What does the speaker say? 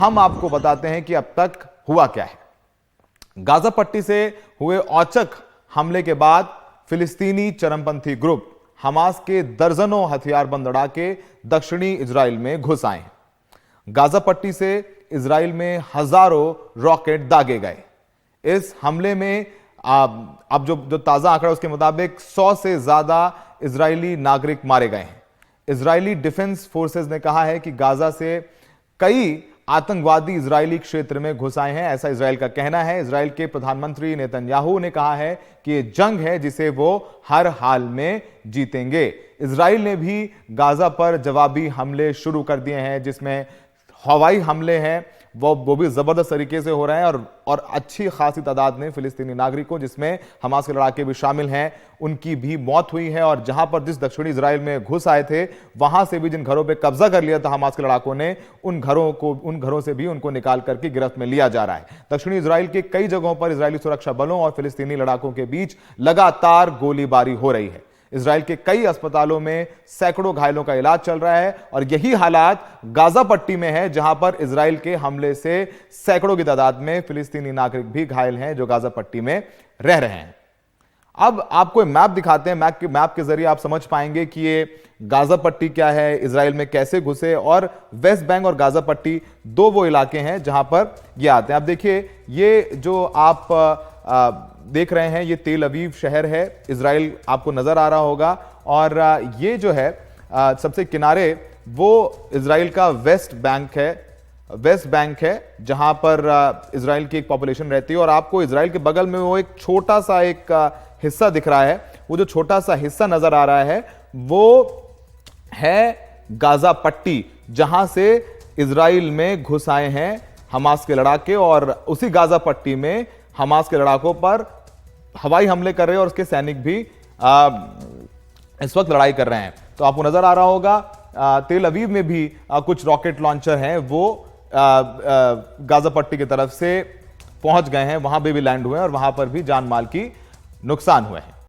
हम आपको बताते हैं कि अब तक हुआ क्या है। गाजा पट्टी से हुए औचक हमले के बाद फिलिस्तीनी चरमपंथी ग्रुप हमास के दर्जनों हथियारबंद लड़ाके दक्षिणी इजराइल में घुस आए। गाजा पट्टी से इजराइल में हजारों रॉकेट दागे गए। इस हमले में अब जो ताजा आंकड़ा उसके मुताबिक 100 से ज्यादा इजरायली नागरिक मारे गए हैं। इजरायली डिफेंस फोर्सेस ने कहा है कि गाजा से कई आतंकवादी इजरायली क्षेत्र में घुस आए हैं, ऐसा इजराइल का कहना है। इजराइल के प्रधानमंत्री नेतन्याहू ने कहा है कि यह जंग है जिसे वो हर हाल में जीतेंगे। इजराइल ने भी गाजा पर जवाबी हमले शुरू कर दिए हैं, जिसमें हवाई हमले हैं वो भी जबरदस्त तरीके से हो रहे हैं और अच्छी खासी तादाद में फिलिस्तीनी नागरिकों, जिसमें हमास के लड़ाके भी शामिल हैं, उनकी भी मौत हुई है। और जहां पर जिस दक्षिणी इजराइल में घुस आए थे, वहां से भी जिन घरों पे कब्जा कर लिया था हमास के लड़ाकों ने, उन घरों से भी उनको निकाल करके गिरफ्त में लिया जा रहा है। दक्षिणी इजराइल के कई जगहों पर इजरायली सुरक्षा बलों और फिलिस्तीनी लड़ाकों के बीच लगातार गोलीबारी हो रही है। इजराइल के कई अस्पतालों में सैकड़ों घायलों का इलाज चल रहा है और यही हालात गाजा पट्टी में है, जहां पर इजराइल के हमले से सैकड़ों की तादाद में फिलिस्तीनी नागरिक भी घायल हैं जो गाजा पट्टी में रह रहे हैं। अब आपको मैप दिखाते हैं। मैप के जरिए आप समझ पाएंगे कि ये गाजा पट्टी क्या है, इजराइल में कैसे घुसे, और वेस्ट बैंक और गाजा पट्टी दो वो इलाके हैं जहां पर ये आते हैं। अब देखिए, ये जो आप देख रहे हैं, ये तेल अवीव शहर है, इजराइल आपको नजर आ रहा होगा। और ये जो है सबसे किनारे वो इजराइल का वेस्ट बैंक है जहां पर इजराइल की एक पॉपुलेशन रहती है। और आपको इजराइल के बगल में वो एक छोटा सा एक हिस्सा दिख रहा है। वो जो छोटा सा हिस्सा नजर आ रहा है वो है गाजा पट्टी, जहां से इजराइल में घुस आए हैं हमास के लड़ाके, और उसी गाजा पट्टी में हमास के लड़ाकों पर हवाई हमले कर रहे हैं और उसके सैनिक भी इस वक्त लड़ाई कर रहे हैं। तो आपको नजर आ रहा होगा तेल अवीव में भी कुछ रॉकेट लॉन्चर हैं, वो गाजा पट्टी की तरफ से पहुंच गए हैं, वहां पे भी लैंड हुए हैं और वहां पर भी जान माल की नुकसान हुए हैं।